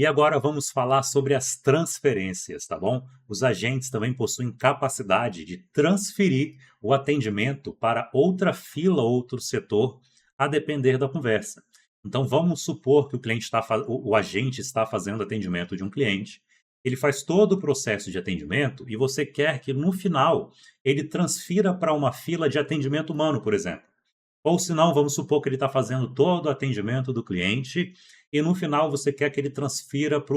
E agora vamos falar sobre as transferências, tá bom? Os agentes também possuem capacidade de transferir o atendimento para outra fila ou outro setor, a depender da conversa. Então vamos supor que o agente está fazendo atendimento de um cliente, ele faz todo o processo de atendimento e você quer que no final ele transfira para uma fila de atendimento humano, por exemplo. Ou se não, vamos supor que ele está fazendo todo o atendimento do cliente e no final você quer que ele transfira para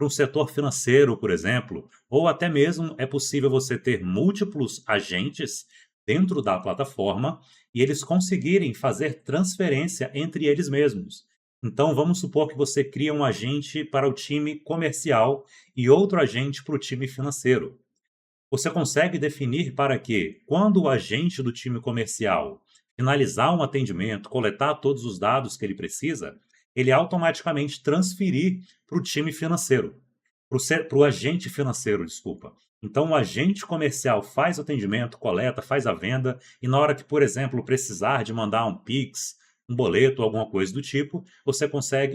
um setor financeiro, por exemplo. Ou até mesmo é possível você ter múltiplos agentes dentro da plataforma e eles conseguirem fazer transferência entre eles mesmos. Então, vamos supor que você cria um agente para o time comercial e outro agente para o time financeiro. Você consegue definir para que, quando o agente do time comercial finalizar um atendimento, coletar todos os dados que ele precisa, ele automaticamente transferir para o time financeiro, para o agente financeiro, desculpa. Então, o agente comercial faz o atendimento, coleta, faz a venda, e na hora que, por exemplo, precisar de mandar um Pix, um boleto, alguma coisa do tipo,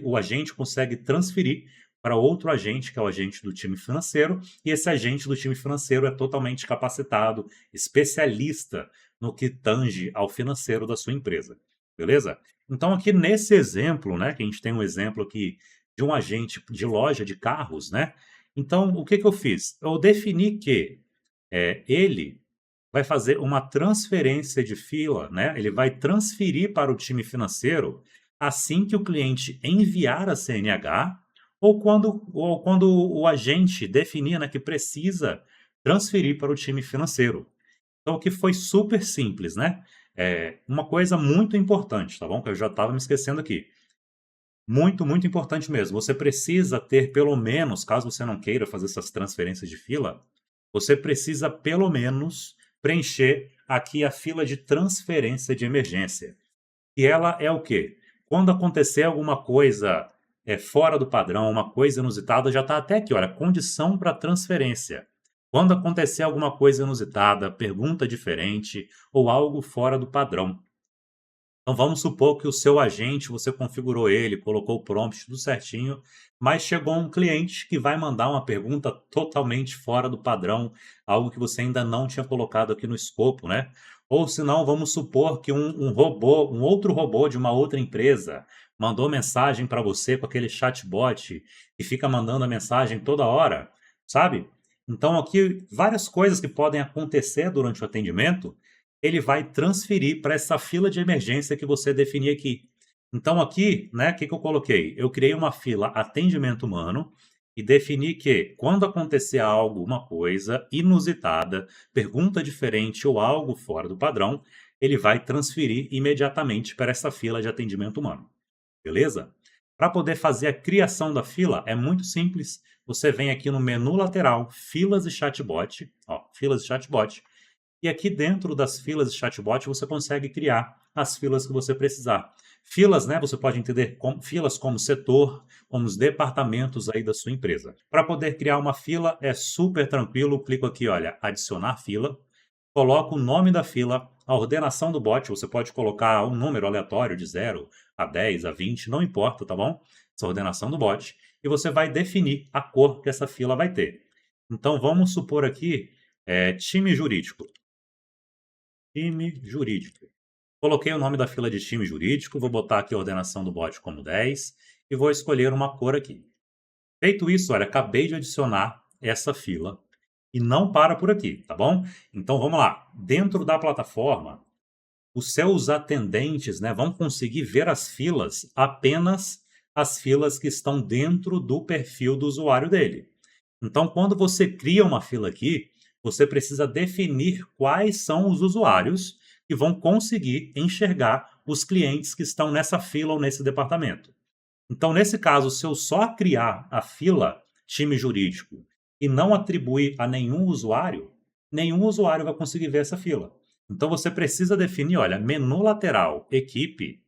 o agente consegue transferir para outro agente, que é o agente do time financeiro, e esse agente do time financeiro é totalmente capacitado, especialista no que tange ao financeiro da sua empresa. Beleza? Então, aqui nesse exemplo, né, que a gente tem um exemplo aqui de um agente de loja de carros, né? Então, o que que eu fiz? Eu defini que ele vai fazer uma transferência de fila, né? Ele vai transferir para o time financeiro assim que o cliente enviar a CNH ou quando o agente definir, né, que precisa transferir para o time financeiro. Então, o que foi super simples, né? Uma coisa muito importante, tá bom? Que eu já estava me esquecendo aqui. Muito, muito importante mesmo. Você precisa ter pelo menos, caso você não queira fazer essas transferências de fila, você precisa pelo menos preencher aqui a fila de transferência de emergência. E ela é o quê? Quando acontecer alguma coisa fora do padrão, uma coisa inusitada, já está até aqui, olha, condição para transferência. Quando acontecer alguma coisa inusitada, pergunta diferente ou algo fora do padrão. Então vamos supor que o seu agente, você configurou ele, colocou o prompt tudo certinho, mas chegou um cliente que vai mandar uma pergunta totalmente fora do padrão, algo que você ainda não tinha colocado aqui no escopo, né? Ou se não, vamos supor que um outro robô de uma outra empresa mandou mensagem para você com aquele chatbot e fica mandando a mensagem toda hora, sabe? Então aqui várias coisas que podem acontecer durante o atendimento ele vai transferir para essa fila de emergência que você definir aqui. Então aqui, né, o que que eu coloquei? Eu criei uma fila atendimento humano e defini que quando acontecer algo, uma coisa inusitada, pergunta diferente ou algo fora do padrão, ele vai transferir imediatamente para essa fila de atendimento humano. Beleza? Para poder fazer a criação da fila é muito simples. Você vem aqui no menu lateral, filas e chatbot, ó, filas e chatbot, e aqui dentro das filas de chatbot você consegue criar as filas que você precisar. Filas, né, você pode entender como, filas como setor, como os departamentos aí da sua empresa. Para poder criar uma fila é super tranquilo, clico aqui, olha, adicionar fila, coloco o nome da fila, a ordenação do bot, você pode colocar um número aleatório de 0 a 10, a 20, não importa, tá bom? Essa ordenação do bot, e você vai definir a cor que essa fila vai ter. Então vamos supor aqui, time jurídico. Time jurídico. Coloquei o nome da fila de time jurídico, vou botar aqui a ordenação do bot como 10 e vou escolher uma cor aqui. Feito isso, olha, acabei de adicionar essa fila e não para por aqui, tá bom? Então vamos lá. Dentro da plataforma, os seus atendentes, né, vão conseguir ver as filas, apenas as filas que estão dentro do perfil do usuário dele. Então, quando você cria uma fila aqui, você precisa definir quais são os usuários que vão conseguir enxergar os clientes que estão nessa fila ou nesse departamento. Então, nesse caso, se eu só criar a fila time jurídico e não atribuir a nenhum usuário vai conseguir ver essa fila. Então, você precisa definir, olha, menu lateral, equipe,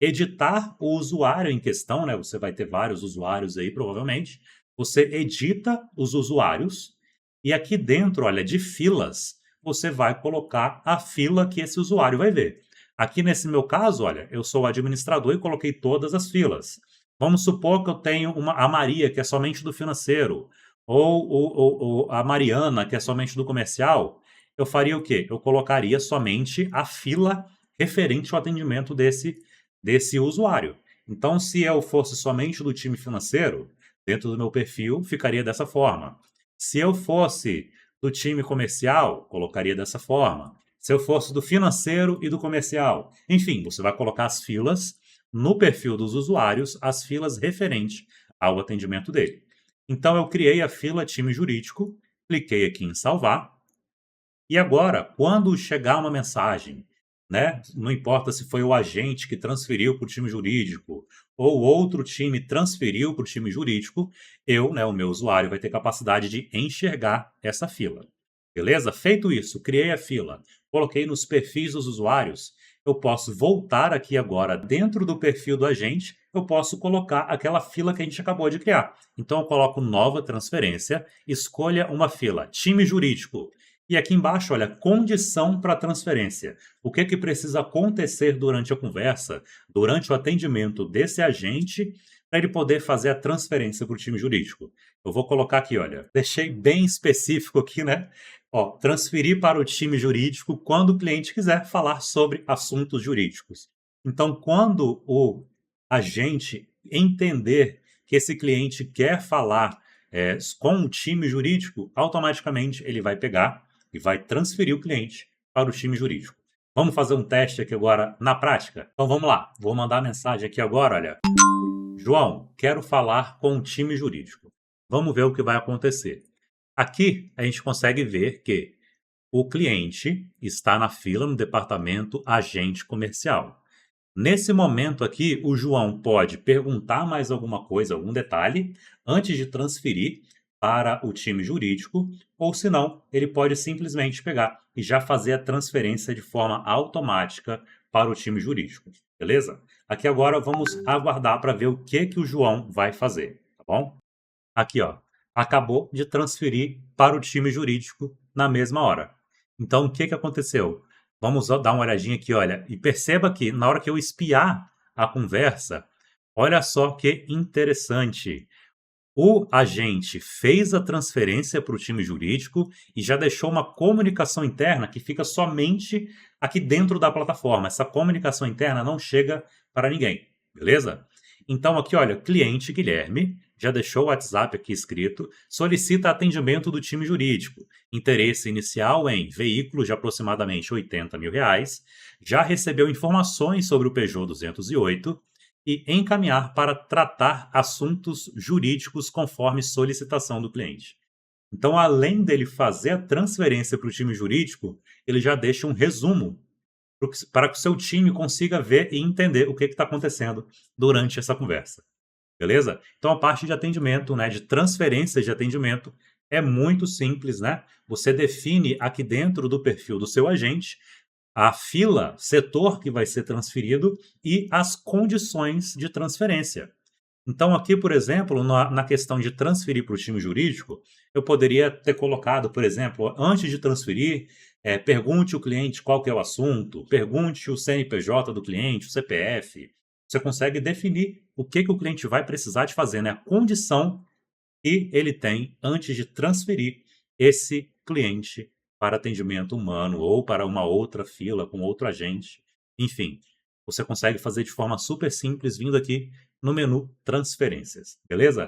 editar o usuário em questão, né? Você vai ter vários usuários aí, provavelmente. Você edita os usuários e aqui dentro, olha, de filas, você vai colocar a fila que esse usuário vai ver. Aqui nesse meu caso, olha, eu sou o administrador e coloquei todas as filas. Vamos supor que eu tenho a Maria, que é somente do financeiro, ou a Mariana, que é somente do comercial. Eu faria o quê? Eu colocaria somente a fila referente ao atendimento desse usuário. Então, se eu fosse somente do time financeiro, dentro do meu perfil, ficaria dessa forma. Se eu fosse do time comercial, colocaria dessa forma. Se eu fosse do financeiro e do comercial. Enfim, você vai colocar as filas no perfil dos usuários, as filas referentes ao atendimento dele. Então, eu criei a fila time jurídico, cliquei aqui em salvar, e agora, quando chegar uma mensagem, né, não importa se foi o agente que transferiu para o time jurídico ou outro time transferiu para o time jurídico, eu, né, o meu usuário, vai ter capacidade de enxergar essa fila. Beleza? Feito isso, criei a fila, coloquei nos perfis dos usuários, eu posso voltar aqui agora dentro do perfil do agente, eu posso colocar aquela fila que a gente acabou de criar. Então, eu coloco nova transferência, escolha uma fila, time jurídico. E aqui embaixo, olha, condição para transferência. O que que precisa acontecer durante a conversa, durante o atendimento desse agente, para ele poder fazer a transferência para o time jurídico. Eu vou colocar aqui, olha, deixei bem específico aqui, né? Ó, transferir para o time jurídico quando o cliente quiser falar sobre assuntos jurídicos. Então, quando o agente entender que esse cliente quer falar com o time jurídico, automaticamente ele vai pegar e vai transferir o cliente para o time jurídico. Vamos fazer um teste aqui agora na prática? Então vamos lá. Vou mandar a mensagem aqui agora, olha. João, quero falar com o time jurídico. Vamos ver o que vai acontecer. Aqui a gente consegue ver que o cliente está na fila no departamento agente comercial. Nesse momento aqui, o João pode perguntar mais alguma coisa, algum detalhe, antes de transferir para o time jurídico, ou se não, ele pode simplesmente pegar e já fazer a transferência de forma automática para o time jurídico, beleza? Aqui agora vamos aguardar para ver o que o João vai fazer, tá bom? Aqui, ó, acabou de transferir para o time jurídico na mesma hora. Então, o que que aconteceu? Vamos dar uma olhadinha aqui, olha, e perceba que na hora que eu espiar a conversa, olha só que interessante. O agente fez a transferência para o time jurídico e já deixou uma comunicação interna que fica somente aqui dentro da plataforma. Essa comunicação interna não chega para ninguém, beleza? Então aqui, olha, cliente Guilherme já deixou o WhatsApp aqui escrito, solicita atendimento do time jurídico. Interesse inicial em veículo de aproximadamente R$ 80.000, já recebeu informações sobre o Peugeot 208 e encaminhar para tratar assuntos jurídicos conforme solicitação do cliente. Então, além dele fazer a transferência para o time jurídico, ele já deixa um resumo para que o seu time consiga ver e entender o que está acontecendo durante essa conversa. Beleza? Então, a parte de atendimento, né, de transferência de atendimento, é muito simples, né? Você define aqui dentro do perfil do seu agente a fila, setor que vai ser transferido e as condições de transferência. Então, aqui, por exemplo, na questão de transferir para o time jurídico, eu poderia ter colocado, por exemplo, antes de transferir, pergunte o cliente qual que é o assunto, pergunte o CNPJ do cliente, o CPF. Você consegue definir o que o cliente vai precisar de fazer, né? A condição que ele tem antes de transferir esse cliente para atendimento humano ou para uma outra fila com outro agente. Enfim, você consegue fazer de forma super simples vindo aqui no menu transferências, beleza?